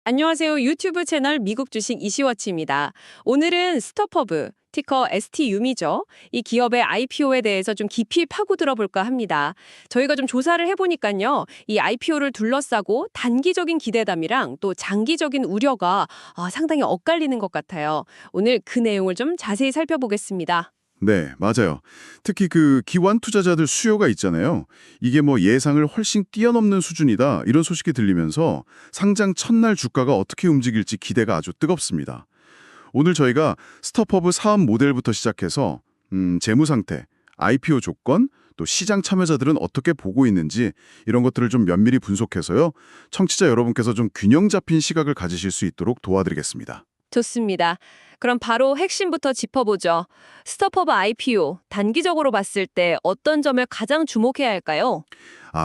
안녕하세요. 유튜브 채널 미국 주식 이시워치입니다. 오늘은 스톱허브, 티커 STU미죠. 이 기업의 IPO에 대해서 좀 깊이 파고 들어볼까 합니다. 저희가 좀 조사를 해보니까요. 이 IPO를 둘러싸고 단기적인 기대감이랑 또 장기적인 우려가 상당히 엇갈리는 것 같아요. 오늘 그 내용을 좀 자세히 살펴보겠습니다. 네, 맞아요. 특히 그 기관 투자자들 수요가 있잖아요. 이게 뭐 예상을 훨씬 뛰어넘는 수준이다. 이런 소식이 들리면서 상장 첫날 주가가 어떻게 움직일지 기대가 아주 뜨겁습니다. 오늘 저희가 스톱허브 사업 모델부터 시작해서 재무 상태, IPO 조건, 또 시장 참여자들은 어떻게 보고 있는지 이런 것들을 좀 면밀히 분석해서요. 청취자 여러분께서 좀 균형 잡힌 시각을 가지실 수 있도록 도와드리겠습니다. 좋습니다. 그럼 바로 핵심부터 짚어보죠. 스톱허브 IPO, 단기적으로 봤을 때 어떤 점을 가장 주목해야 할까요?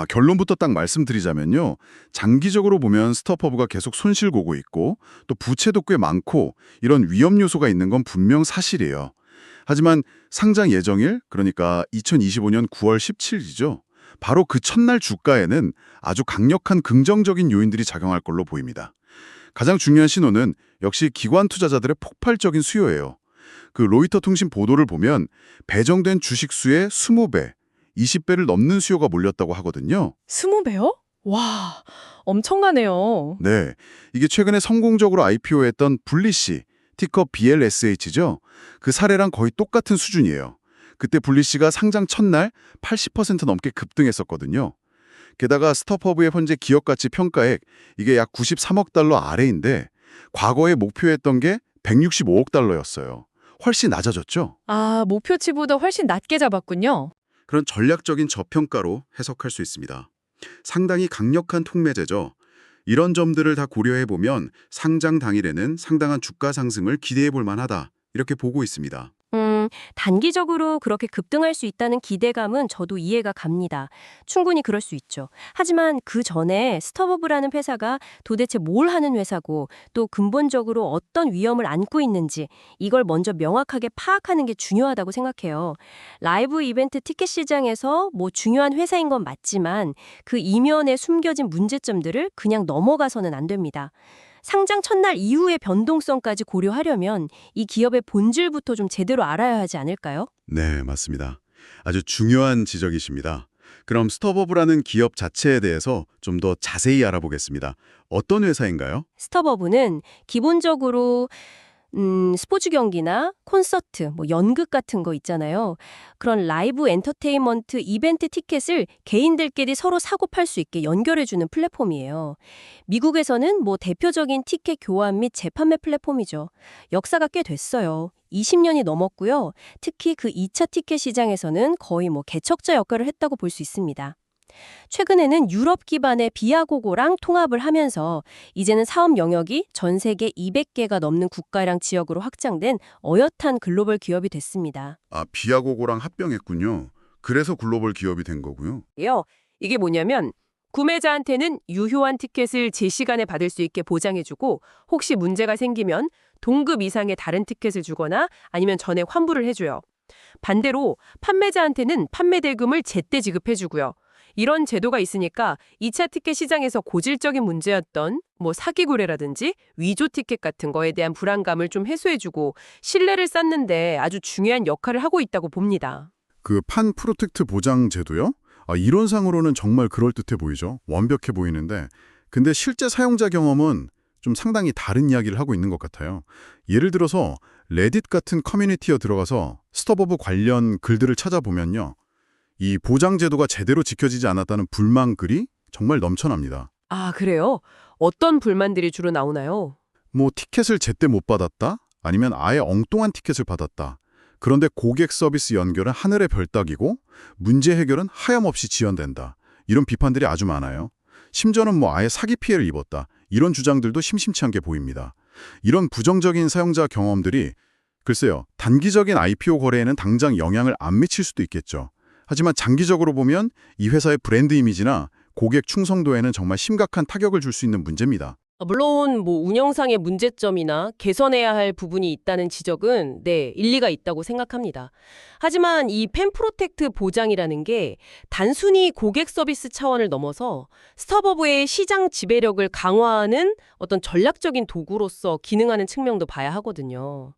결론부터 딱 말씀드리자면요. 장기적으로 보면 스톱허브가 계속 손실 보고 있고 또 부채도 꽤 많고 이런 위험 요소가 있는 건 분명 사실이에요. 하지만 상장 예정일, 그러니까 2025년 9월 17일이죠. 바로 그 첫날 주가에는 아주 강력한 긍정적인 요인들이 작용할 걸로 보입니다. 가장 중요한 신호는 역시 기관 투자자들의 폭발적인 수요예요. 그 로이터 통신 보도를 보면 배정된 주식 수의 20배, 20배를 넘는 수요가 몰렸다고 하거든요. 20배요? 와, 엄청나네요. 네, 이게 최근에 성공적으로 IPO했던 블리시, 티커 BLSH죠. 그 사례랑 거의 똑같은 수준이에요. 그때 블리시가 상장 첫날 80% 넘게 급등했었거든요. 게다가 스톱허브의 현재 기업 가치 평가액, 이게 약 93억 달러 아래인데 과거에 목표했던 게 165억 달러였어요. 훨씬 낮아졌죠? 목표치보다 훨씬 낮게 잡았군요. 그런 전략적인 저평가로 해석할 수 있습니다. 상당히 강력한 통매제죠. 이런 점들을 다 고려해보면 상장 당일에는 상당한 주가 상승을 기대해볼 만하다. 이렇게 보고 있습니다. 단기적으로 그렇게 급등할 수 있다는 기대감은 저도 이해가 갑니다. 충분히 그럴 수 있죠. 하지만 그 전에 스톱허브라는 회사가 도대체 뭘 하는 회사고 또 근본적으로 어떤 위험을 안고 있는지 이걸 먼저 명확하게 파악하는 게 중요하다고 생각해요. 라이브 이벤트 티켓 시장에서 뭐 중요한 회사인 건 맞지만 그 이면에 숨겨진 문제점들을 그냥 넘어가서는 안 됩니다. 상장 첫날 이후의 변동성까지 고려하려면 이 기업의 본질부터 좀 제대로 알아야 하지 않을까요? 네, 맞습니다. 아주 중요한 지적이십니다. 그럼 스톱허브라는 기업 자체에 대해서 좀 더 자세히 알아보겠습니다. 어떤 회사인가요? 스톱허브는 기본적으로 스포츠 경기나 콘서트, 뭐 연극 같은 거 있잖아요. 그런 라이브 엔터테인먼트 이벤트 티켓을 개인들끼리 서로 사고 팔 수 있게 연결해주는 플랫폼이에요. 미국에서는 뭐 대표적인 티켓 교환 및 재판매 플랫폼이죠. 역사가 꽤 됐어요. 20년이 넘었고요. 특히 그 2차 티켓 시장에서는 거의 뭐 개척자 역할을 했다고 볼 수 있습니다. 최근에는 유럽 기반의 비아고고랑 통합을 하면서 이제는 사업 영역이 전 세계 200개가 넘는 국가랑 지역으로 확장된 어엿한 글로벌 기업이 됐습니다. 비아고고랑 합병했군요. 그래서 글로벌 기업이 된 거고요. 이게 뭐냐면 구매자한테는 유효한 티켓을 제 시간에 받을 수 있게 보장해주고 혹시 문제가 생기면 동급 이상의 다른 티켓을 주거나 아니면 전액 환불을 해줘요. 반대로 판매자한테는 판매 대금을 제때 지급해주고요. 이런 제도가 있으니까 2차 티켓 시장에서 고질적인 문제였던 뭐 사기구래라든지 위조 티켓 같은 거에 대한 불안감을 좀 해소해주고 신뢰를 쌓는데 아주 중요한 역할을 하고 있다고 봅니다. 그 판 프로텍트 보장 제도요? 이론상으로는 정말 그럴듯해 보이죠. 완벽해 보이는데 근데 실제 사용자 경험은 좀 상당히 다른 이야기를 하고 있는 것 같아요. 예를 들어서 레딧 같은 커뮤니티에 들어가서 스톱허브 관련 글들을 찾아보면요. 이 보장 제도가 제대로 지켜지지 않았다는 불만 글이 정말 넘쳐납니다. 그래요? 어떤 불만들이 주로 나오나요? 뭐 티켓을 제때 못 받았다? 아니면 아예 엉뚱한 티켓을 받았다. 그런데 고객 서비스 연결은 하늘의 별 따기고 문제 해결은 하염없이 지연된다. 이런 비판들이 아주 많아요. 심지어는 뭐 아예 사기 피해를 입었다. 이런 주장들도 심심치 않게 보입니다. 이런 부정적인 사용자 경험들이 글쎄요, 단기적인 IPO 거래에는 당장 영향을 안 미칠 수도 있겠죠. 하지만 장기적으로 보면 이 회사의 브랜드 이미지나 고객 충성도에는 정말 심각한 타격을 줄 수 있는 문제입니다. 물론 운영상의 문제점이나 개선해야 할 부분이 있다는 지적은 일리가 있다고 생각합니다. 하지만 이 펜프로텍트 보장이라는 게 단순히 고객 서비스 차원을 넘어서 스타버브의 시장 지배력을 강화하는 어떤 전략적인 도구로서 기능하는 측면도 봐야 하거든요.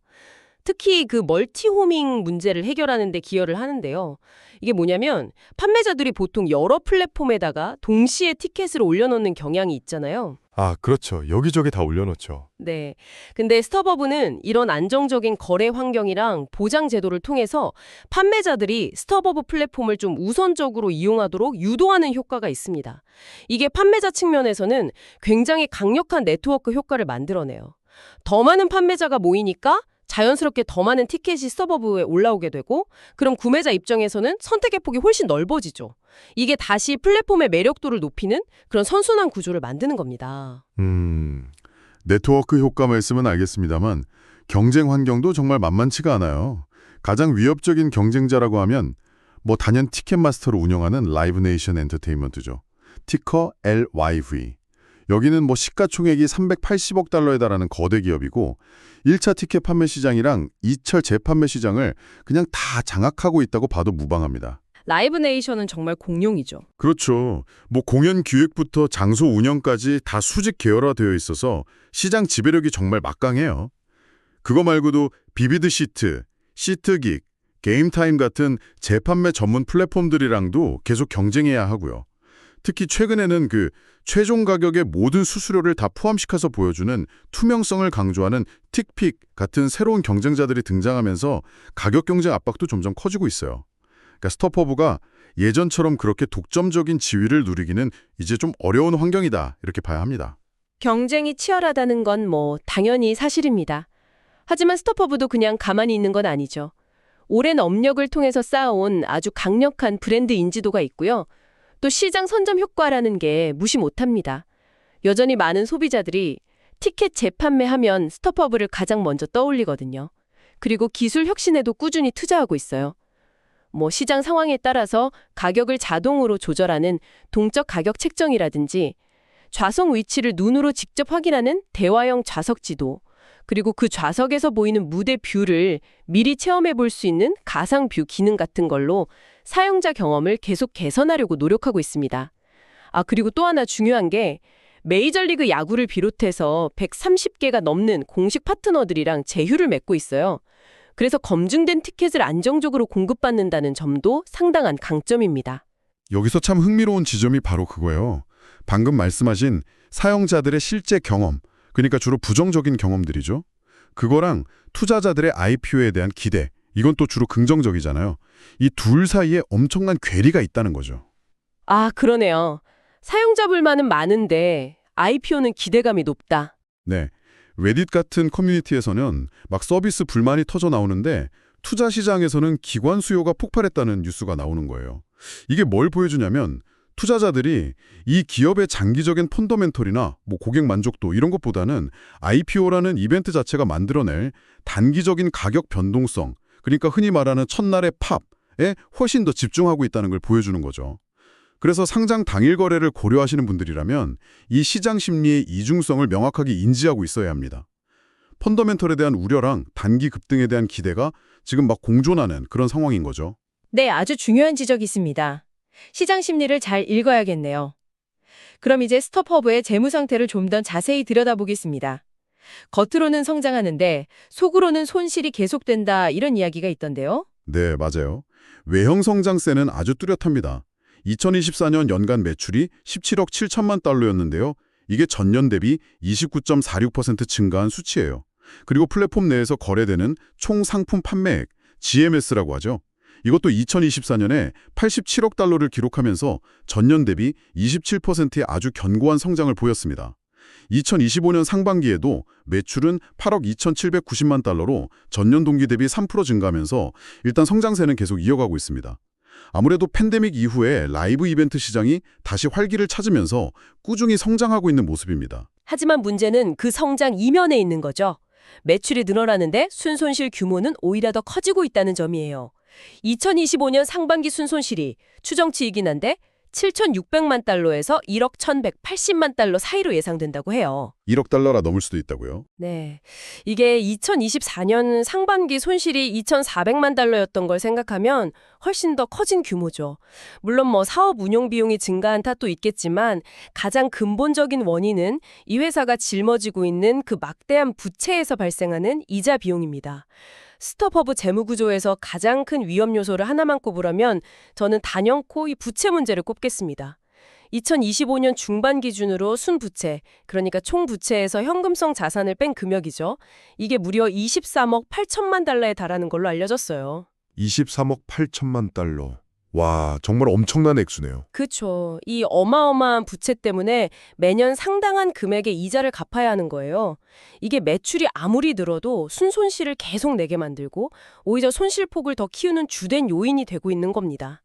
특히 그 멀티호밍 문제를 해결하는 데 기여를 하는데요. 이게 뭐냐면 판매자들이 보통 여러 플랫폼에다가 동시에 티켓을 올려놓는 경향이 있잖아요. 아, 그렇죠. 여기저기 다 올려놓죠. 네. 근데 스타버브는 이런 안정적인 거래 환경이랑 보장 제도를 통해서 판매자들이 스타버브 플랫폼을 좀 우선적으로 이용하도록 유도하는 효과가 있습니다. 이게 판매자 측면에서는 굉장히 강력한 네트워크 효과를 만들어내요. 더 많은 판매자가 모이니까 자연스럽게 더 많은 티켓이 스타버브에 올라오게 되고 그럼 구매자 입장에서는 선택의 폭이 훨씬 넓어지죠. 이게 다시 플랫폼의 매력도를 높이는 그런 선순환 구조를 만드는 겁니다. 네트워크 효과 말씀은 알겠습니다만 경쟁 환경도 정말 만만치가 않아요. 가장 위협적인 경쟁자라고 하면 단연 티켓마스터로 운영하는 라이브 네이션 엔터테인먼트죠. 티커 LYV. 여기는 시가총액이 380억 달러에 달하는 거대 기업이고 1차 티켓 판매 시장이랑 2차 재판매 시장을 그냥 다 장악하고 있다고 봐도 무방합니다. 라이브 네이션은 정말 공룡이죠. 그렇죠. 공연 기획부터 장소 운영까지 다 수직 계열화되어 있어서 시장 지배력이 정말 막강해요. 그거 말고도 비비드 시트, 시트긱, 게임타임 같은 재판매 전문 플랫폼들이랑도 계속 경쟁해야 하고요. 특히 최근에는 최종 가격의 모든 수수료를 다 포함시켜서 보여주는 투명성을 강조하는 틱픽 같은 새로운 경쟁자들이 등장하면서 가격 경쟁 압박도 점점 커지고 있어요. 그러니까 스타버브가 예전처럼 그렇게 독점적인 지위를 누리기는 이제 좀 어려운 환경이다 이렇게 봐야 합니다. 경쟁이 치열하다는 건 당연히 사실입니다. 하지만 스타버브도 그냥 가만히 있는 건 아니죠. 오랜 업력을 통해서 쌓아온 아주 강력한 브랜드 인지도가 있고요. 또 시장 선점 효과라는 게 무시 못합니다. 여전히 많은 소비자들이 티켓 재판매하면 스타버브를 가장 먼저 떠올리거든요. 그리고 기술 혁신에도 꾸준히 투자하고 있어요. 시장 상황에 따라서 가격을 자동으로 조절하는 동적 가격 책정이라든지 좌석 위치를 눈으로 직접 확인하는 대화형 좌석 지도, 그리고 그 좌석에서 보이는 무대 뷰를 미리 체험해 볼 수 있는 가상 뷰 기능 같은 걸로 사용자 경험을 계속 개선하려고 노력하고 있습니다. 그리고 또 하나 중요한 게 메이저리그 야구를 비롯해서 130개가 넘는 공식 파트너들이랑 제휴를 맺고 있어요. 그래서 검증된 티켓을 안정적으로 공급받는다는 점도 상당한 강점입니다. 여기서 참 흥미로운 지점이 바로 그거예요. 방금 말씀하신 사용자들의 실제 경험, 그러니까 주로 부정적인 경험들이죠. 그거랑 투자자들의 IPO에 대한 기대, 이건 또 주로 긍정적이잖아요. 이 둘 사이에 엄청난 괴리가 있다는 거죠. 그러네요. 사용자 불만은 많은데 IPO는 기대감이 높다. 네. 레딧 같은 커뮤니티에서는 막 서비스 불만이 터져 나오는데 투자 시장에서는 기관 수요가 폭발했다는 뉴스가 나오는 거예요. 이게 뭘 보여주냐면 투자자들이 이 기업의 장기적인 펀더멘털이나 고객 만족도 이런 것보다는 IPO라는 이벤트 자체가 만들어낼 단기적인 가격 변동성, 그러니까 흔히 말하는 첫날의 팝에 훨씬 더 집중하고 있다는 걸 보여주는 거죠. 그래서 상장 당일 거래를 고려하시는 분들이라면 이 시장 심리의 이중성을 명확하게 인지하고 있어야 합니다. 펀더멘털에 대한 우려랑 단기 급등에 대한 기대가 지금 막 공존하는 그런 상황인 거죠. 네, 아주 중요한 지적이 있습니다. 시장 심리를 잘 읽어야겠네요. 그럼 이제 스타버브의 재무 상태를 좀 더 자세히 들여다보겠습니다. 겉으로는 성장하는데 속으로는 손실이 계속된다 이런 이야기가 있던데요. 네, 맞아요. 외형 성장세는 아주 뚜렷합니다. 2024년 연간 매출이 17억 7천만 달러였는데요. 이게 전년 대비 29.46% 증가한 수치예요. 그리고 플랫폼 내에서 거래되는 총 상품 판매액, GMS라고 하죠. 이것도 2024년에 87억 달러를 기록하면서 전년 대비 27%의 아주 견고한 성장을 보였습니다. 2025년 상반기에도 매출은 8억 2,790만 달러로 전년 동기 대비 3% 증가하면서 일단 성장세는 계속 이어가고 있습니다. 아무래도 팬데믹 이후에 라이브 이벤트 시장이 다시 활기를 찾으면서 꾸준히 성장하고 있는 모습입니다. 하지만 문제는 그 성장 이면에 있는 거죠. 매출이 늘어나는데 순손실 규모는 오히려 더 커지고 있다는 점이에요. 2025년 상반기 순손실이 추정치이긴 한데 7,600만 달러에서 1억 1,180만 달러 사이로 예상된다고 해요. 1억 달러라 넘을 수도 있다고요? 네. 이게 2024년 상반기 손실이 2,400만 달러였던 걸 생각하면 훨씬 더 커진 규모죠. 물론 뭐 사업 운영 비용이 증가한 탓도 있겠지만 가장 근본적인 원인은 이 회사가 짊어지고 있는 그 막대한 부채에서 발생하는 이자 비용입니다. 스톱허브 재무구조에서 가장 큰 위험 요소를 하나만 꼽으라면 저는 단연코 이 부채 문제를 꼽겠습니다. 2025년 중반 기준으로 순부채, 그러니까 총 부채에서 현금성 자산을 뺀 금액이죠. 이게 무려 23억 8천만 달러에 달하는 걸로 알려졌어요. 23억 8천만 달러. 와, 정말 엄청난 액수네요. 그렇죠. 이 어마어마한 부채 때문에 매년 상당한 금액의 이자를 갚아야 하는 거예요. 이게 매출이 아무리 늘어도 순손실을 계속 내게 만들고 오히려 손실폭을 더 키우는 주된 요인이 되고 있는 겁니다.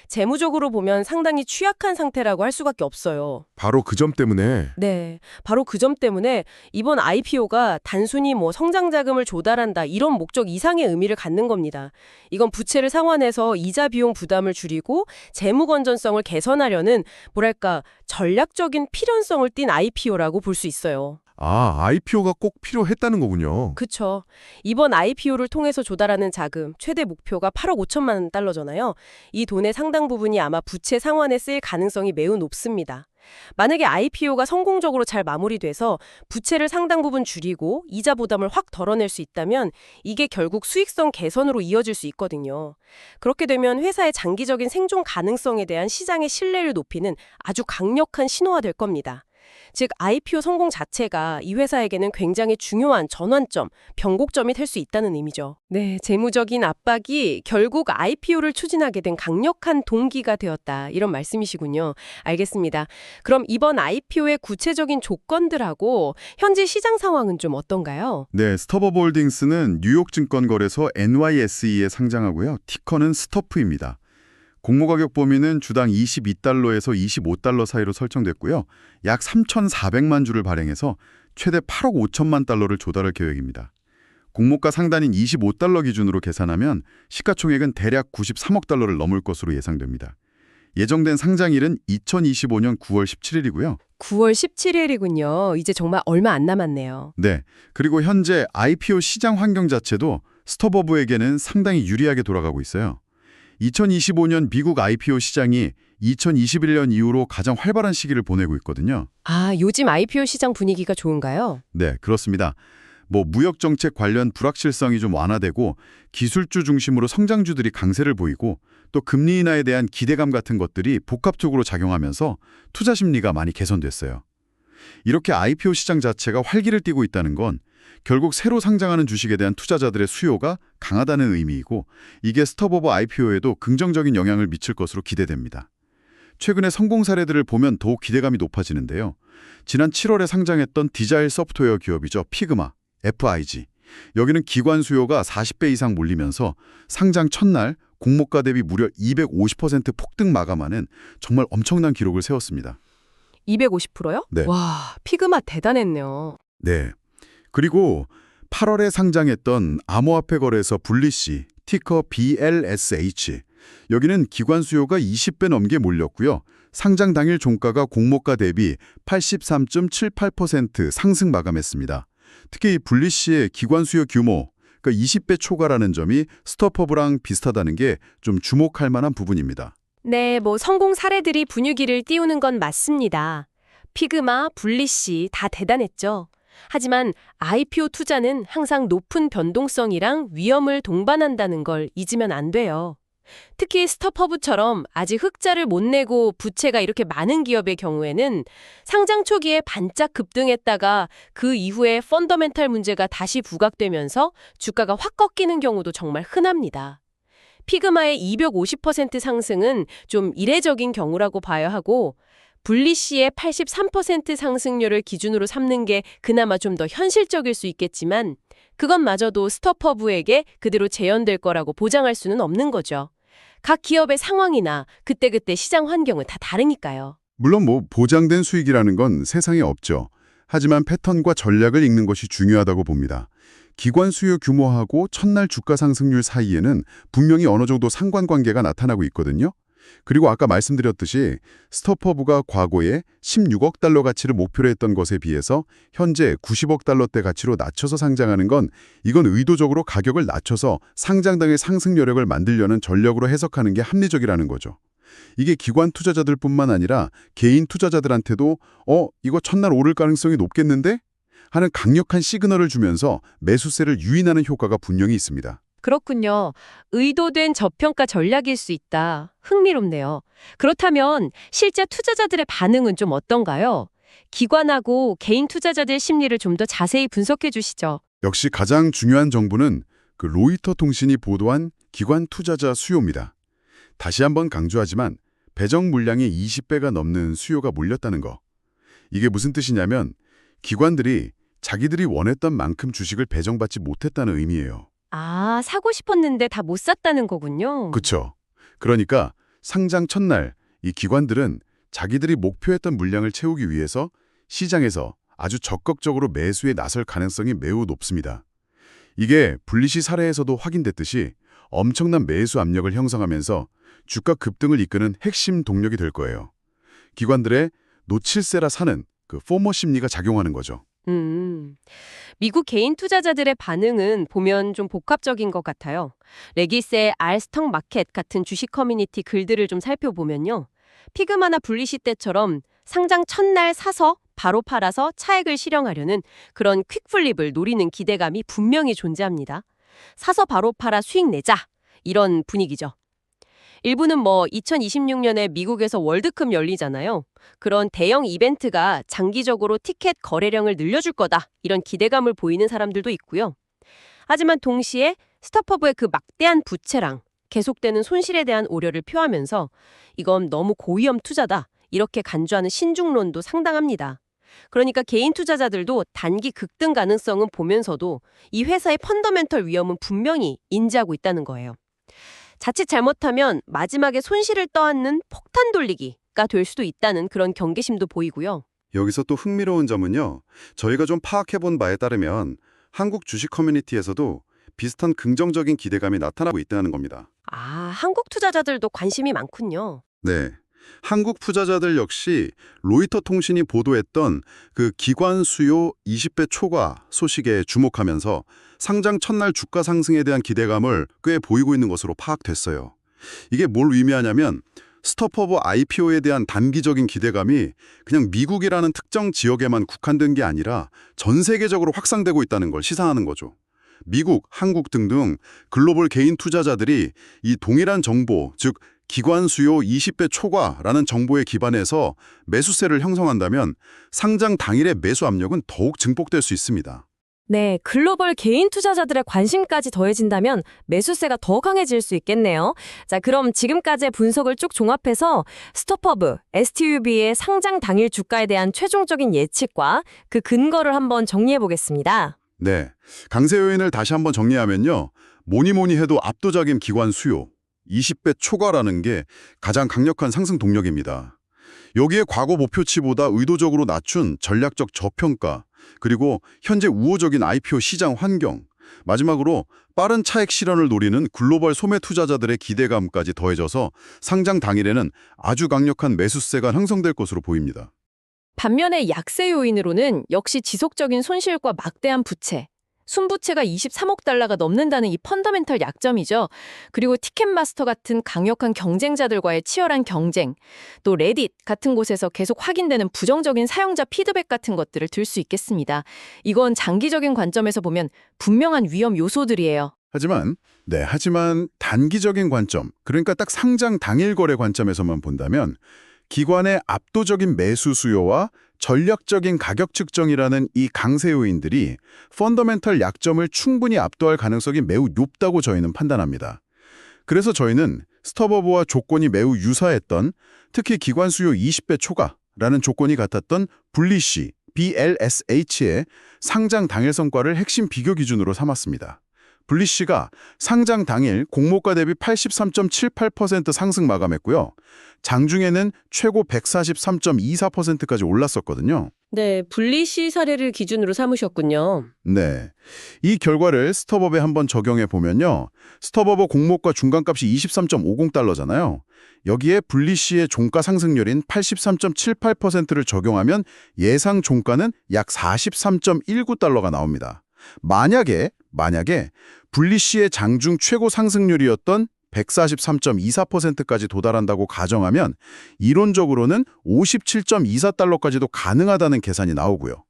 재무적으로 보면 상당히 취약한 상태라고 할 수밖에 없어요. 바로 그 점 때문에 네, 바로 그 점 때문에 이번 IPO가 단순히 뭐 성장 자금을 조달한다 이런 목적 이상의 의미를 갖는 겁니다. 이건 부채를 상환해서 이자 비용 부담을 줄이고 재무 건전성을 개선하려는 뭐랄까 전략적인 필연성을 띤 IPO라고 볼 수 있어요. 아, IPO가 꼭 필요했다는 거군요. 그쵸. 이번 IPO를 통해서 조달하는 자금, 최대 목표가 8억 5천만 달러잖아요. 이 돈의 상당 부분이 아마 부채 상환에 쓰일 가능성이 매우 높습니다. 만약에 IPO가 성공적으로 잘 마무리돼서 부채를 상당 부분 줄이고 이자 부담을 확 덜어낼 수 있다면 이게 결국 수익성 개선으로 이어질 수 있거든요. 그렇게 되면 회사의 장기적인 생존 가능성에 대한 시장의 신뢰를 높이는 아주 강력한 신호가 될 겁니다. 즉 IPO 성공 자체가 이 회사에게는 굉장히 중요한 전환점, 변곡점이 될 수 있다는 의미죠. 네, 재무적인 압박이 결국 IPO를 추진하게 된 강력한 동기가 되었다. 이런 말씀이시군요. 알겠습니다. 그럼 이번 IPO의 구체적인 조건들하고 현재 시장 상황은 좀 어떤가요? 네, 스톱허브 홀딩스는 뉴욕 증권거래소 NYSE에 상장하고요. 티커는 스토프입니다. 공모가격 범위는 주당 22달러에서 25달러 사이로 설정됐고요. 약 3,400만 주를 발행해서 최대 8억 5천만 달러를 조달할 계획입니다. 공모가 상단인 25달러 기준으로 계산하면 시가총액은 대략 93억 달러를 넘을 것으로 예상됩니다. 예정된 상장일은 2025년 9월 17일이고요. 9월 17일이군요. 이제 정말 얼마 안 남았네요. 네, 그리고 현재 IPO 시장 환경 자체도 스톱허브에게는 상당히 유리하게 돌아가고 있어요. 2025년 미국 IPO 시장이 2021년 이후로 가장 활발한 시기를 보내고 있거든요. 아, 요즘 IPO 시장 분위기가 좋은가요? 네, 그렇습니다. 무역 정책 관련 불확실성이 좀 완화되고 기술주 중심으로 성장주들이 강세를 보이고 또 금리 인하에 대한 기대감 같은 것들이 복합적으로 작용하면서 투자 심리가 많이 개선됐어요. 이렇게 IPO 시장 자체가 활기를 띠고 있다는 건 결국 새로 상장하는 주식에 대한 투자자들의 수요가 강하다는 의미이고 이게 스톱허브 IPO에도 긍정적인 영향을 미칠 것으로 기대됩니다. 최근의 성공 사례들을 보면 더욱 기대감이 높아지는데요. 지난 7월에 상장했던 디자일 소프트웨어 기업이죠. 피그마, FIG. 여기는 기관 수요가 40배 이상 몰리면서 상장 첫날 공모가 대비 무려 250% 폭등 마감하는 정말 엄청난 기록을 세웠습니다. 250%요? 네. 와, 피그마 대단했네요. 네. 그리고 8월에 상장했던 암호화폐 거래소 블리시, 티커 BLSH. 여기는 기관 수요가 20배 넘게 몰렸고요. 상장 당일 종가가 공모가 대비 83.78% 상승 마감했습니다. 특히 이 블리시의 기관 수요 규모, 그러니까 20배 초과라는 점이 스톱허브랑 비슷하다는 게 좀 주목할 만한 부분입니다. 네, 뭐 성공 사례들이 분위기를 띄우는 건 맞습니다. 피그마, 블리시 다 대단했죠. 하지만 IPO 투자는 항상 높은 변동성이랑 위험을 동반한다는 걸 잊으면 안 돼요. 특히 스톱허브처럼 아직 흑자를 못 내고 부채가 이렇게 많은 기업의 경우에는 상장 초기에 반짝 급등했다가 그 이후에 펀더멘탈 문제가 다시 부각되면서 주가가 확 꺾이는 경우도 정말 흔합니다. 피그마의 250% 상승은 좀 이례적인 경우라고 봐야 하고 블리시의 83% 상승률을 기준으로 삼는 게 그나마 좀 더 현실적일 수 있겠지만 그것마저도 스톱허브에게 그대로 재현될 거라고 보장할 수는 없는 거죠. 각 기업의 상황이나 그때그때 시장 환경은 다 다르니까요. 물론 보장된 수익이라는 건 세상에 없죠. 하지만 패턴과 전략을 읽는 것이 중요하다고 봅니다. 기관 수요 규모하고 첫날 주가 상승률 사이에는 분명히 어느 정도 상관관계가 나타나고 있거든요. 그리고 아까 말씀드렸듯이 스토퍼브가 과거에 16억 달러 가치를 목표로 했던 것에 비해서 현재 90억 달러대 가치로 낮춰서 상장하는 건 이건 의도적으로 가격을 낮춰서 상장당의 상승 여력을 만들려는 전략으로 해석하는 게 합리적이라는 거죠. 이게 기관 투자자들뿐만 아니라 개인 투자자들한테도 이거 첫날 오를 가능성이 높겠는데? 하는 강력한 시그널을 주면서 매수세를 유인하는 효과가 분명히 있습니다. 그렇군요. 의도된 저평가 전략일 수 있다. 흥미롭네요. 그렇다면 실제 투자자들의 반응은 좀 어떤가요? 기관하고 개인 투자자들 심리를 좀 더 자세히 분석해 주시죠. 역시 가장 중요한 정보는 그 로이터 통신이 보도한 기관 투자자 수요입니다. 다시 한번 강조하지만 배정 물량의 20배가 넘는 수요가 몰렸다는 거. 이게 무슨 뜻이냐면 기관들이 자기들이 원했던 만큼 주식을 배정받지 못했다는 의미예요. 아, 사고 싶었는데 다 못 샀다는 거군요. 그렇죠. 그러니까 상장 첫날 이 기관들은 자기들이 목표했던 물량을 채우기 위해서 시장에서 아주 적극적으로 매수에 나설 가능성이 매우 높습니다. 이게 블리시 사례에서도 확인됐듯이 엄청난 매수 압력을 형성하면서 주가 급등을 이끄는 핵심 동력이 될 거예요. 기관들의 놓칠세라 사는 그 포머 심리가 작용하는 거죠. 미국 개인 투자자들의 반응은 보면 좀 복합적인 것 같아요. 레깃의 알스톡 마켓 같은 주식 커뮤니티 글들을 좀 살펴보면요. 피그마나 블리시 때처럼 상장 첫날 사서 바로 팔아서 차익을 실현하려는 그런 퀵플립을 노리는 기대감이 분명히 존재합니다. 사서 바로 팔아 수익 내자 이런 분위기죠. 일부는 2026년에 미국에서 월드컵 열리잖아요. 그런 대형 이벤트가 장기적으로 티켓 거래량을 늘려줄 거다. 이런 기대감을 보이는 사람들도 있고요. 하지만 동시에 스토퍼브의 그 막대한 부채랑 계속되는 손실에 대한 우려를 표하면서 이건 너무 고위험 투자다. 이렇게 간주하는 신중론도 상당합니다. 그러니까 개인 투자자들도 단기 급등 가능성은 보면서도 이 회사의 펀더멘털 위험은 분명히 인지하고 있다는 거예요. 자칫 잘못하면 마지막에 손실을 떠안는 폭탄 돌리기가 될 수도 있다는 그런 경계심도 보이고요. 여기서 또 흥미로운 점은요. 저희가 좀 파악해본 바에 따르면 한국 주식 커뮤니티에서도 비슷한 긍정적인 기대감이 나타나고 있다는 겁니다. 아, 한국 투자자들도 관심이 많군요. 네. 한국 투자자들 역시 로이터 통신이 보도했던 그 기관 수요 20배 초과 소식에 주목하면서 상장 첫날 주가 상승에 대한 기대감을 꽤 보이고 있는 것으로 파악됐어요. 이게 뭘 의미하냐면 스토퍼브 IPO에 대한 단기적인 기대감이 그냥 미국이라는 특정 지역에만 국한된 게 아니라 전 세계적으로 확산되고 있다는 걸 시사하는 거죠. 미국, 한국 등등 글로벌 개인 투자자들이 이 동일한 정보, 즉 기관 수요 20배 초과라는 정보에 기반해서 매수세를 형성한다면 상장 당일의 매수 압력은 더욱 증폭될 수 있습니다. 네, 글로벌 개인 투자자들의 관심까지 더해진다면 매수세가 더 강해질 수 있겠네요. 자, 그럼 지금까지의 분석을 쭉 종합해서 스토퍼브, STUB의 상장 당일 주가에 대한 최종적인 예측과 그 근거를 한번 정리해 보겠습니다. 네, 강세 요인을 다시 한번 정리하면요. 뭐니 해도 압도적인 기관 수요, 20배 초과라는 게 가장 강력한 상승 동력입니다. 여기에 과거 목표치보다 의도적으로 낮춘 전략적 저평가, 그리고 현재 우호적인 IPO 시장 환경, 마지막으로 빠른 차익 실현을 노리는 글로벌 소매 투자자들의 기대감까지 더해져서 상장 당일에는 아주 강력한 매수세가 형성될 것으로 보입니다. 반면에 약세 요인으로는 역시 지속적인 손실과 막대한 부채, 순부채가 23억 달러가 넘는다는 이 펀더멘털 약점이죠. 그리고 티켓마스터 같은 강력한 경쟁자들과의 치열한 경쟁, 또 레딧 같은 곳에서 계속 확인되는 부정적인 사용자 피드백 같은 것들을 들 수 있겠습니다. 이건 장기적인 관점에서 보면 분명한 위험 요소들이에요. 하지만 단기적인 관점, 그러니까 딱 상장 당일 거래 관점에서만 본다면 기관의 압도적인 매수 수요와 전략적인 가격 측정이라는 이 강세 요인들이 펀더멘털 약점을 충분히 압도할 가능성이 매우 높다고 저희는 판단합니다. 그래서 저희는 스토퍼브와 조건이 매우 유사했던, 특히 기관 수요 20배 초과라는 조건이 같았던 블리시, BLSH의 상장 당일 성과를 핵심 비교 기준으로 삼았습니다. 블리쉬가 상장 당일 공모가 대비 83.78% 상승 마감했고요. 장중에는 최고 143.24%까지 올랐었거든요. 네, 분리시 사례를 기준으로 삼으셨군요. 네. 이 결과를 스톱업에 한번 적용해 보면요. 스톱업의 공모가 중간값이 23.50달러잖아요. 여기에 분리시의 종가 상승률인 83.78%를 적용하면 예상 종가는 약 43.19달러가 나옵니다. 만약에 분리시의 장중 최고 상승률이었던 143.24%까지 도달한다고 가정하면 이론적으로는 57.24달러까지도 가능하다는 계산이 나오고요.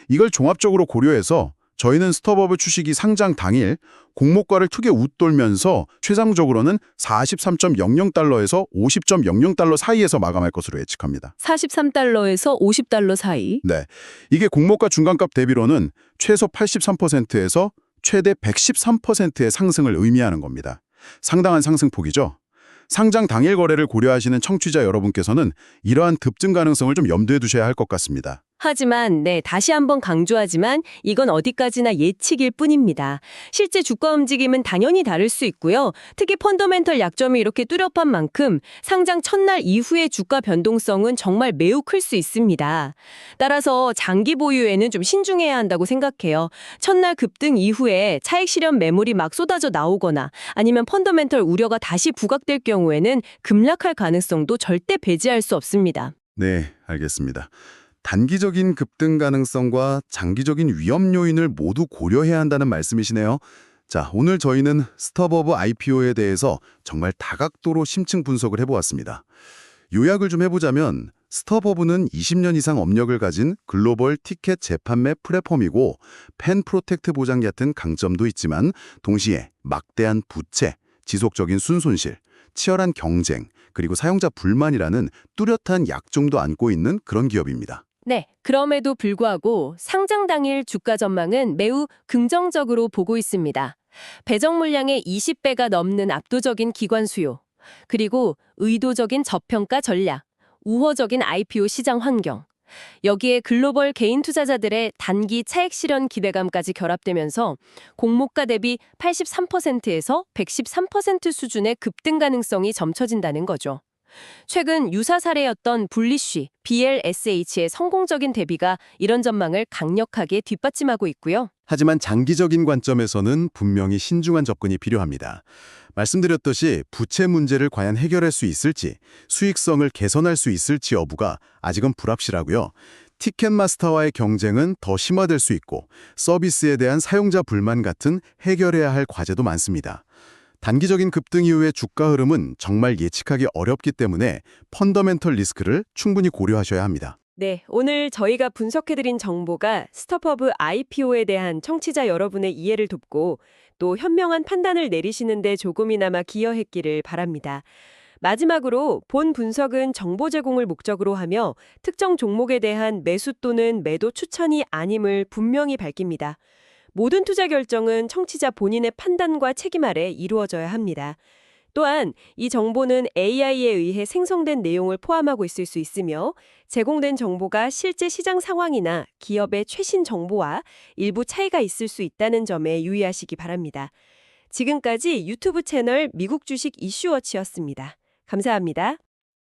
이걸 종합적으로 고려해서 저희는 스톱업의 주식이 상장 당일 공모가를 크게 웃돌면서 최상적으로는 43.00달러에서 50.00달러 사이에서 마감할 것으로 예측합니다. 43달러에서 50달러 사이. 네, 이게 공모가 중간값 대비로는 최소 83%에서 최대 113%의 상승을 의미하는 겁니다. 상당한 상승폭이죠. 상장 당일 거래를 고려하시는 청취자 여러분께서는 이러한 급증 가능성을 좀 염두에 두셔야 할 것 같습니다. 하지만 다시 한번 강조하지만 이건 어디까지나 예측일 뿐입니다. 실제 주가 움직임은 당연히 다를 수 있고요. 특히 펀더멘털 약점이 이렇게 뚜렷한 만큼 상장 첫날 이후의 주가 변동성은 정말 매우 클 수 있습니다. 따라서 장기 보유에는 좀 신중해야 한다고 생각해요. 첫날 급등 이후에 차익 실현 매물이 막 쏟아져 나오거나 아니면 펀더멘털 우려가 다시 부각될 경우에는 급락할 가능성도 절대 배제할 수 없습니다. 네, 알겠습니다. 단기적인 급등 가능성과 장기적인 위험 요인을 모두 고려해야 한다는 말씀이시네요. 자, 오늘 저희는 스톱업의 IPO에 대해서 정말 다각도로 심층 분석을 해보았습니다. 요약을 좀 해보자면 스톱업은 20년 이상 업력을 가진 글로벌 티켓 재판매 플랫폼이고 펜 프로텍트 보장 같은 강점도 있지만 동시에 막대한 부채, 지속적인 순손실, 치열한 경쟁, 그리고 사용자 불만이라는 뚜렷한 약점도 안고 있는 그런 기업입니다. 네, 그럼에도 불구하고 상장 당일 주가 전망은 매우 긍정적으로 보고 있습니다. 배정 물량의 20배가 넘는 압도적인 기관 수요, 그리고 의도적인 저평가 전략, 우호적인 IPO 시장 환경, 여기에 글로벌 개인 투자자들의 단기 차익 실현 기대감까지 결합되면서 공모가 대비 83%에서 113% 수준의 급등 가능성이 점쳐진다는 거죠. 최근 유사 사례였던 분리쉬, BLSH의 성공적인 대비가 이런 전망을 강력하게 뒷받침하고 있고요. 하지만 장기적인 관점에서는 분명히 신중한 접근이 필요합니다. 말씀드렸듯이 부채 문제를 과연 해결할 수 있을지, 수익성을 개선할 수 있을지 여부가 아직은 불확실하고요. 티켓마스터와의 경쟁은 더 심화될 수 있고 서비스에 대한 사용자 불만 같은 해결해야 할 과제도 많습니다. 단기적인 급등 이후의 주가 흐름은 정말 예측하기 어렵기 때문에 펀더멘털 리스크를 충분히 고려하셔야 합니다. 네, 오늘 저희가 분석해드린 정보가 스톱업의 IPO에 대한 청취자 여러분의 이해를 돕고 또 현명한 판단을 내리시는 데 조금이나마 기여했기를 바랍니다. 마지막으로 본 분석은 정보 제공을 목적으로 하며 특정 종목에 대한 매수 또는 매도 추천이 아님을 분명히 밝힙니다. 모든 투자 결정은 청취자 본인의 판단과 책임 아래 이루어져야 합니다. 또한 이 정보는 AI에 의해 생성된 내용을 포함하고 있을 수 있으며 제공된 정보가 실제 시장 상황이나 기업의 최신 정보와 일부 차이가 있을 수 있다는 점에 유의하시기 바랍니다. 지금까지 유튜브 채널 미국 주식 이슈워치였습니다. 감사합니다.